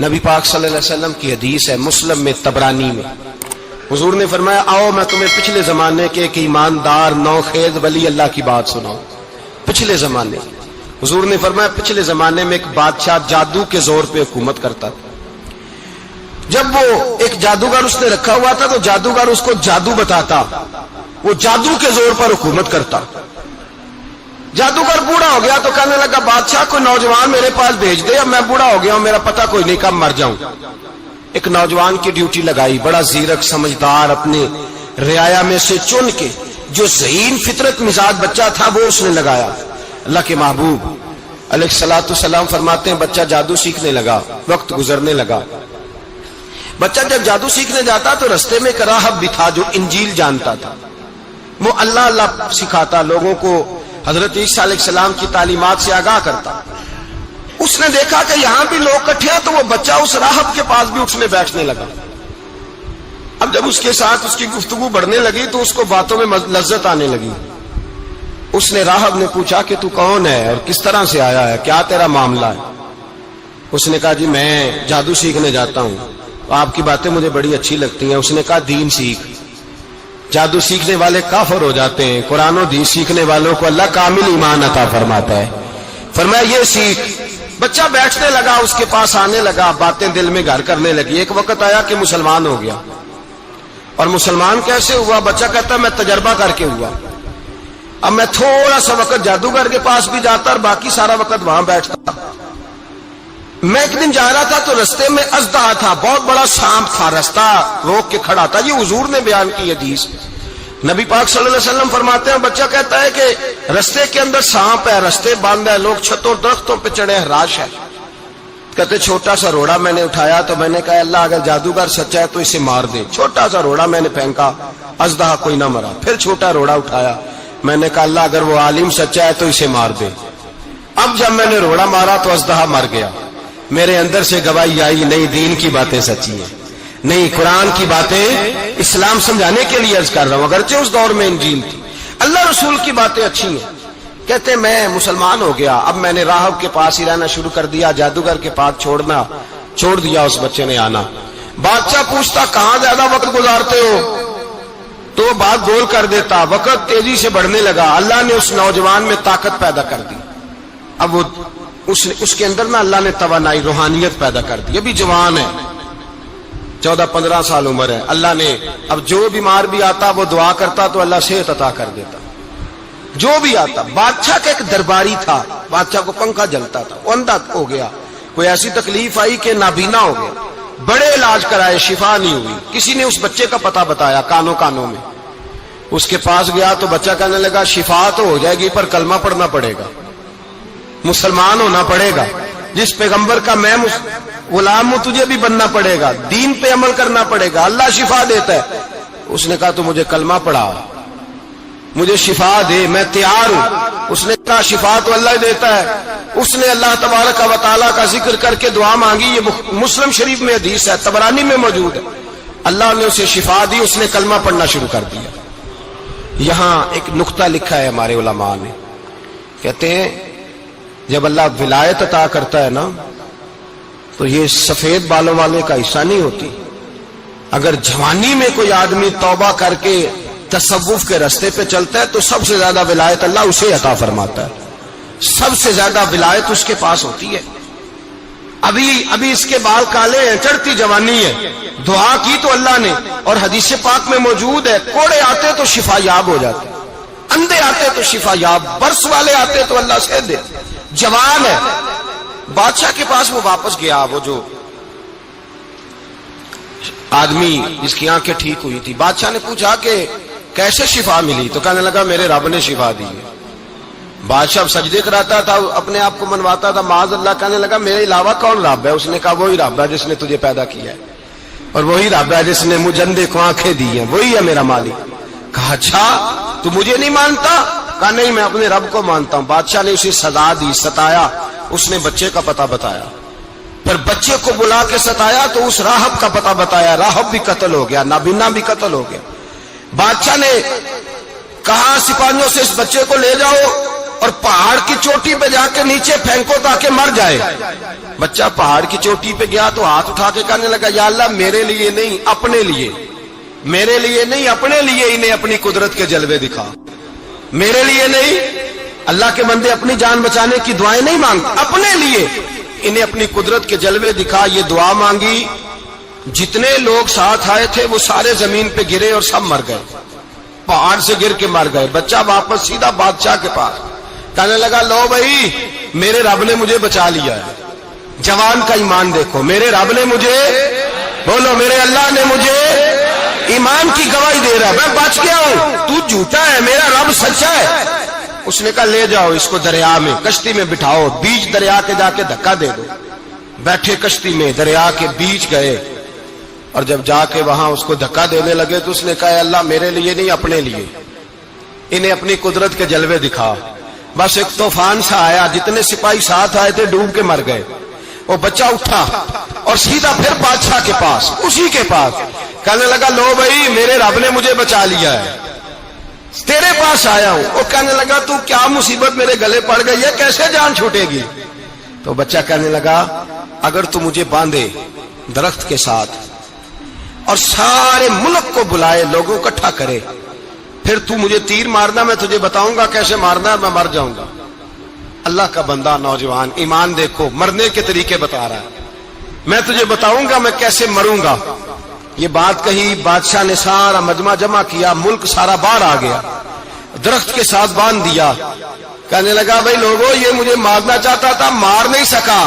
نبی پاک صلی اللہ علیہ وسلم کی حدیث ہے مسلم میں طبرانی میں، حضور نے فرمایا آؤ میں تمہیں پچھلے زمانے کے ایک ایماندار نوخیز ولی اللہ کی بات سناؤں۔ پچھلے زمانے حضور نے فرمایا پچھلے زمانے میں ایک بادشاہ جادو کے زور پہ حکومت کرتا تھا۔ جب وہ ایک جادوگر اس نے رکھا ہوا تھا تو جادوگر اس کو جادو بتاتا، وہ جادو کے زور پر حکومت کرتا۔ جادوگر بوڑھا ہو گیا تو کہنے لگا بادشاہ کوئی نوجوان میرے پاس بھیج دے، اب میں بوڑھا ہو گیا ہوں، میرا پتہ کوئی نہیں کب مر جاؤں۔ ایک نوجوان کی ڈیوٹی لگائی، بڑا زیرک سمجھدار، اپنے رعایا میں سے چن کے جو ذہین فطرت مزاج بچہ تھا وہ اس نے لگایا۔ اللہ کے محبوب علیہ الصلوۃ والسلام فرماتے ہیں بچہ جادو سیکھنے لگا، وقت گزرنے لگا۔ بچہ جب جادو سیکھنے جاتا تو رستے میں ایک راہب بھی تھا جو انجیل جانتا تھا، وہ اللہ اللہ سکھاتا، لوگوں کو حضرت عیسیٰ علیہ السلام کی تعلیمات سے آگاہ کرتا۔ اس نے دیکھا کہ یہاں بھی لوگ اکٹھے ہیں تو وہ بچہ اس راہب کے پاس بھی اٹھنے بیٹھنے لگا۔ اب جب اس کے ساتھ اس کی گفتگو بڑھنے لگی تو اس کو باتوں میں لذت آنے لگی۔ اس نے راہب نے پوچھا کہ تو کون ہے اور کس طرح سے آیا ہے، کیا تیرا معاملہ ہے؟ اس نے کہا جی میں جادو سیکھنے جاتا ہوں، آپ کی باتیں مجھے بڑی اچھی لگتی ہیں۔ اس نے کہا دین سیکھ، جادو سیکھنے والے کافر ہو جاتے ہیں، قرآن و دین سیکھنے والوں کو اللہ کامل ایمان عطا فرماتا ہے۔ فرمایا یہ سیکھ۔ بچہ بیٹھنے لگا، اس کے پاس آنے لگا، باتیں دل میں گھر کرنے لگی۔ ایک وقت آیا کہ مسلمان ہو گیا، اور مسلمان کیسے ہوا؟ بچہ کہتا میں تجربہ کر کے ہوا۔ اب میں تھوڑا سا وقت جادوگر کے پاس بھی جاتا اور باقی سارا وقت وہاں بیٹھتا۔ میں ایک دن جا رہا تھا تو رستے میں اژدہا تھا، بہت بڑا سانپ تھا، رستہ روک کے کھڑا تھا۔ یہ حضور نے بیان کی حدیث۔ نبی پاک صلی اللہ علیہ وسلم فرماتے ہیں بچہ کہتا ہے کہ رستے کے اندر سانپ ہے، رستے بند ہے، لوگ چھتوں درختوں پہ چڑھے ہیں، راش ہے۔ کہتے چھوٹا سا روڑا میں نے اٹھایا تو میں نے کہا اللہ اگر جادوگر سچا ہے تو اسے مار دے۔ چھوٹا سا روڑا میں نے پھینکا، اژدہا کوئی نہ مرا۔ پھر چھوٹا روڑا اٹھایا، میں نے کہا اللہ اگر وہ عالم سچا ہے تو اسے مار دے۔ اب جب میں نے روڑا مارا تو اژدہا مر گیا۔ میرے اندر سے گواہی آئی نہیں دین کی باتیں سچی ہیں، نہیں قرآن کی باتیں اسلام سمجھانے کے لیے عرض کر رہا ہوں، اگرچہ اس دور میں انجیل تھی، اللہ رسول کی باتیں اچھی ہیں۔ کہتے میں مسلمان ہو گیا، اب میں نے راہب کے پاس ہی رہنا شروع کر دیا، جادوگر کے پاس چھوڑ دیا اس بچے نے آنا۔ بادشاہ پوچھتا کہاں زیادہ وقت گزارتے ہو تو وہ بات گول کر دیتا، وقت تیزی سے بڑھنے لگا۔ اللہ نے اس نوجوان میں طاقت پیدا کر دی، اب وہ اس کے اندر نا اللہ نے توانائی روحانیت پیدا کر دی، ابھی جوان ہے، 14-15 سال عمر ہے۔ اللہ نے اب جو بیمار بھی آتا وہ دعا کرتا تو اللہ صحت عطا کر دیتا، جو بھی آتا۔ بادشاہ کا ایک درباری تھا، بادشاہ کو پنکھا جلتا تھا، وہ اندھا ہو گیا، کوئی ایسی تکلیف آئی کہ نابینا ہو گیا، بڑے علاج کرائے شفا نہیں ہوئی۔ کسی نے اس بچے کا پتہ بتایا کانوں میں، اس کے پاس گیا تو بچہ کہنے لگا شفا تو ہو جائے گی پر کلمہ پڑھنا پڑے گا، مسلمان ہونا پڑے گا، جس پیغمبر کا میں غلام ہوں تجھے بھی بننا پڑے گا، دین پہ عمل کرنا پڑے گا، اللہ شفا دیتا ہے۔ اس نے کہا تو مجھے کلمہ پڑھا، مجھے شفا دے، میں تیار ہوں۔ اس نے کہا شفا تو اللہ دیتا ہے۔ اس نے اللہ تبارک و تعالیٰ کا ذکر کر کے دعا مانگی، یہ مسلم شریف میں حدیث ہے، طبرانی میں موجود ہے۔ اللہ نے اسے شفا دی، اس نے کلمہ پڑھنا شروع کر دیا۔ یہاں ایک نقطہ لکھا ہے ہمارے علماء نے، کہتے ہیں جب اللہ ولایت عطا کرتا ہے نا تو یہ سفید بالوں والے کا حصہ نہیں ہوتی۔ اگر جوانی میں کوئی آدمی توبہ کر کے تصوف کے راستے پہ چلتا ہے تو سب سے زیادہ ولایت اللہ اسے عطا فرماتا ہے، سب سے زیادہ ولایت اس کے پاس ہوتی ہے۔ ابھی اس کے بال کالے ہیں، چڑھتی جوانی ہے، دعا کی تو اللہ نے، اور حدیث پاک میں موجود ہے کوڑے آتے تو شفا یاب ہو جاتے، اندھے آتے تو شفا یاب، برس والے آتے تو اللہ سے دے۔ جوان ہے، بادشاہ کے پاس وہ واپس گیا، وہ جو آدمی جس کی آنکھیں ٹھیک ہوئی تھی۔ بادشاہ نے پوچھا کہ کیسے شفا ملی؟ تو کہنے لگا میرے رب نے شفا دی ہے۔ بادشاہ سجدے کراتا تھا، اپنے آپ کو منواتا تھا معاذ اللہ، کہنے لگا میرے علاوہ کون رب ہے؟ اس نے کہا وہی رب ہے جس نے تجھے پیدا کیا ہے، اور وہی رب ہے جس نے مجھے اندھے کو آنکھیں دی ہیں، وہی ہے میرا مالک۔ کہا اچھا تو مجھے نہیں مانتا؟ کہا نہیں میں اپنے رب کو مانتا ہوں۔ بادشاہ نے اسے سزا دی، ستایا، اس نے بچے کا پتہ بتایا، پھر بچے کو بلا کے ستایا تو اس راہب کا پتہ بتایا، راہب بھی قتل ہو گیا، نابینا بھی قتل ہو گیا۔ بادشاہ نے کہا سپاہیوں سے اس بچے کو لے جاؤ اور پہاڑ کی چوٹی پہ جا کے نیچے پھینکو تاکہ مر جائے. بچہ پہاڑ کی چوٹی پہ گیا تو ہاتھ اٹھا کے کہنے لگا یا اللہ میرے لیے نہیں اپنے لیے، میرے لیے نہیں اپنے لیے انہیں اپنی قدرت کے جلوے دکھا. میرے لیے نہیں، اللہ کے بندے اپنی جان بچانے کی دعائیں نہیں مانگتے، اپنے لیے انہیں اپنی قدرت کے جلوے دکھا. یہ دعا مانگی، جتنے لوگ ساتھ آئے تھے وہ سارے زمین پہ گرے اور سب مر گئے، پہاڑ سے گر کے مر گئے. بچہ واپس سیدھا بادشاہ کے پاس کہنے لگا لو بھائی میرے رب نے مجھے بچا لیا ہے. جوان کا ایمان دیکھو، میرے رب نے مجھے، بولو میرے اللہ نے مجھے ایمان کی گواہی دے رہا ہے، میں بچ گیا ہوں، تو جھوٹا ہے، میرا رب سچا ہے. اس نے کہا لے جاؤ اس کو دریا میں، کشتی میں بٹھاؤ، بیچ دریا کے جا کے دھکا دے دو. بیٹھے کشتی میں، دریا کے بیچ گئے، اور جب جا کے وہاں اس کو دھکا دینے لگے تو اس نے کہا اللہ میرے لیے نہیں اپنے لیے انہیں اپنی قدرت کے جلوے دکھا. بس ایک طوفان سا آیا، جتنے سپاہی ساتھ آئے تھے ڈوب کے مر گئے. وہ بچہ اٹھا اور سیدھا پھر بادشاہ کے پاس، اسی کے پاس کہنے لگا لو بھائی میرے رب نے مجھے بچا لیا ہے، تیرے پاس آیا ہوں. وہ کہنے لگا تو کیا مصیبت میرے گلے پڑ گئی ہے، کیسے جان چھوٹے گی؟ تو بچہ کہنے لگا اگر تو مجھے باندھے درخت کے ساتھ اور سارے ملک کو بلائے، لوگوں کو اکٹھا کرے، پھر تو مجھے تیر مارنا، میں تجھے بتاؤں گا کیسے مارنا ہے، میں مر جاؤں گا. اللہ کا بندہ نوجوان ایمان دیکھو، مرنے کے طریقے بتا رہا ہے، میں تجھے بتاؤں گا میں کیسے مروں گا. یہ بات کہی، بادشاہ نے سارا مجمع جمع کیا، ملک سارا باہر آ گیا، درخت کے ساتھ باندھ دیا. کہنے لگا بھائی لوگوں یہ مجھے مارنا چاہتا تھا، مار نہیں سکا،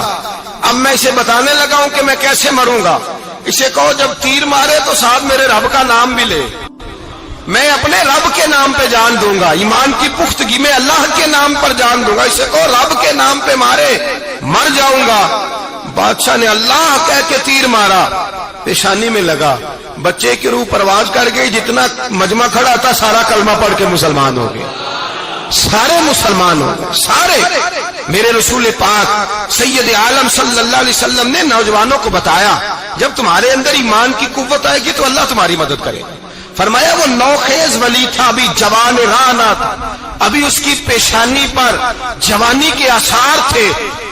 اب میں اسے بتانے لگا ہوں کہ میں کیسے مروں گا. اسے کہو جب تیر مارے تو ساتھ میرے رب کا نام بھی لے، میں اپنے رب کے نام پہ جان دوں گا، ایمان کی پختگی میں اللہ کے نام پر جان دوں گا. اسے کہو رب کے نام پہ مارے، مر جاؤں گا. بادشاہ نے اللہ کہہ کے تیر مارا، پیشانی میں لگا، بچے کی روح پرواز کر گئی. جتنا مجمع کھڑا تھا سارا کلمہ پڑھ کے مسلمان ہو گئے، سارے مسلمان ہو گئے سارے. میرے رسول پاک سید عالم صلی اللہ علیہ وسلم نے نوجوانوں کو بتایا جب تمہارے اندر ایمان کی قوت آئے گی تو اللہ تمہاری مدد کرے. فرمایا وہ نوخیز ولی تھا، ابھی جوان رانا تھا، ابھی اس کی پیشانی پر جوانی کے آثار تھے،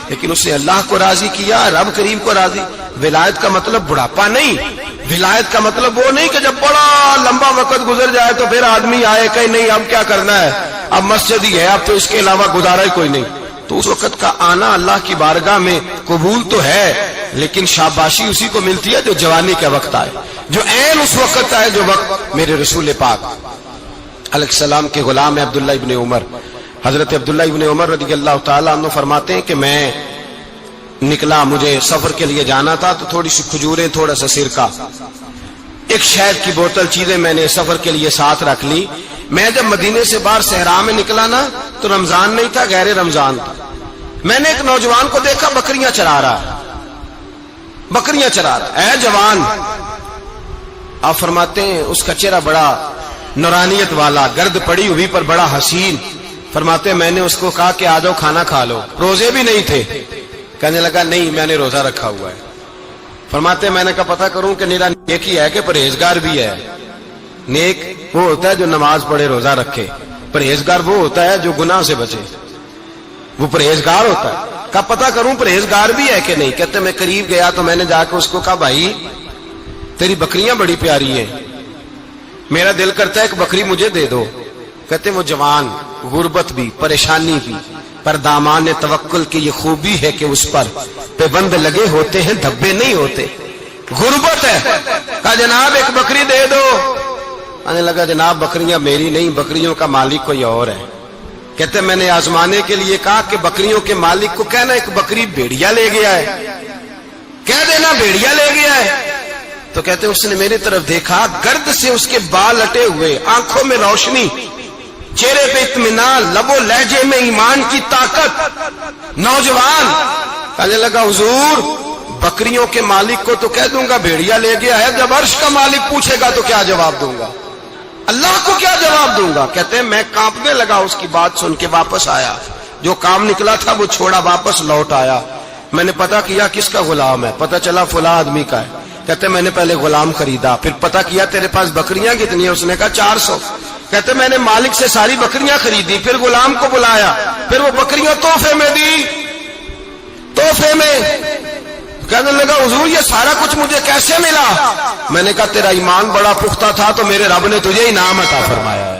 لیکن اس نے اللہ کو راضی کیا، رب کریم کو راضی. ولایت کا مطلب بڑھاپا نہیں، ولایت کا مطلب وہ نہیں کہ جب بڑا لمبا وقت گزر جائے تو پھر آدمی آئے کہ نہیں اب کیا کرنا ہے، اب مسجد ہی ہے، اب تو اس کے علاوہ گزارا ہی کوئی نہیں. تو اس وقت کا آنا اللہ کی بارگاہ میں قبول تو ہے، لیکن شاباشی اسی کو ملتی ہے جو جوانی کا وقت آئے، جو عین اس وقت آئے جو وقت میرے رسول پاک علیہ السلام کے غلام عبداللہ ابن عمر، حضرت عبداللہ ابن عمر رضی اللہ تعالیٰ عنہ فرماتے ہیں کہ میں نکلا، مجھے سفر کے لیے جانا تھا، تو تھوڑی سی کھجوریں، تھوڑا سا سرکہ، ایک شہد کی بوتل، چیزیں میں نے سفر کے لیے ساتھ رکھ لی. میں جب مدینے سے باہر صحرا میں نکلا نا تو رمضان نہیں تھا، غیر رمضان تھا. میں نے ایک نوجوان کو دیکھا بکریاں چرا رہا، بکریاں چرا رہا ہے جوان. آپ فرماتے ہیں اس کا چہرہ بڑا نورانیت والا، گرد پڑی ہوئی پر بڑا حسین. فرماتے ہیں میں نے اس کو کہا کہ آ جاؤ کھانا کھا لو، روزے بھی نہیں تھے. کہنے لگا نہیں میں نے روزہ رکھا ہوا ہے. فرماتے ہیں میں نے کہا پتہ کروں کہ نیرا نیک ہی ہے کہ پرہیزگار بھی ہے. نیک وہ ہوتا ہے جو نماز پڑھے روزہ رکھے، پرہیزگار وہ ہوتا ہے جو گناہ سے بچے، وہ پرہیزگار ہوتا ہے. کہا پتہ کروں پرہیزگار بھی ہے کہ نہیں. کہتے میں قریب گیا تو میں نے جا کے اس کو کہا بھائی تیری بکریاں بڑی پیاری ہیں، میرا دل کرتا ہے کہ بکری مجھے دے دو. کہتے وہ جوان، غربت بھی، پریشانی بھی، پر دامان توکل کی یہ خوبی ہے کہ اس پر پابند لگے ہوتے ہیں، دھبے نہیں ہوتے. غربت ہے. کہا جناب ایک بکری دے دو. آنے لگا جناب بکریاں میری نہیں، بکریوں کا مالک کوئی اور ہے. کہتے میں نے آزمانے کے لیے کہا کہ بکریوں کے مالک کو کہنا ایک بکری بھیڑیا لے گیا ہے، کہہ دینا بھیڑیا لے گیا ہے. تو کہتے اس نے میری طرف دیکھا، گرد سے اس کے بال اٹے ہوئے، آنکھوں میں روشنی، چہرے پہ اطمینان، لب و لہجے میں ایمان کی طاقت. نوجوان کہنے لگا حضور بکریوں کے مالک کو تو کہہ دوں گا بھیڑیا لے گیا ہے، جب عرش کا مالک پوچھے گا تو کیا جواب دوں گا، اللہ کو کیا جواب دوں گا. کہتے ہیں میں کانپنے لگا اس کی بات سن کے، واپس آیا، جو کام نکلا تھا وہ چھوڑا، واپس لوٹ آیا. میں نے پتا کیا کس کا غلام ہے، پتا چلا فلاں آدمی کا ہے. کہتے میں نے پہلے غلام خریدا، پھر پتا کیا تیرے پاس بکریاں کتنی ہیں، اس نے کہا 400. کہتے میں نے مالک سے ساری بکریاں خریدی، پھر غلام کو بلایا، پھر وہ بکریاں تحفے میں دی، تحفے میں۔ کہنے لگا حضور یہ سارا کچھ مجھے کیسے ملا؟ میں نے کہا تیرا ایمان بڑا پختہ تھا تو میرے رب نے تجھے انعام عطا فرمایا۔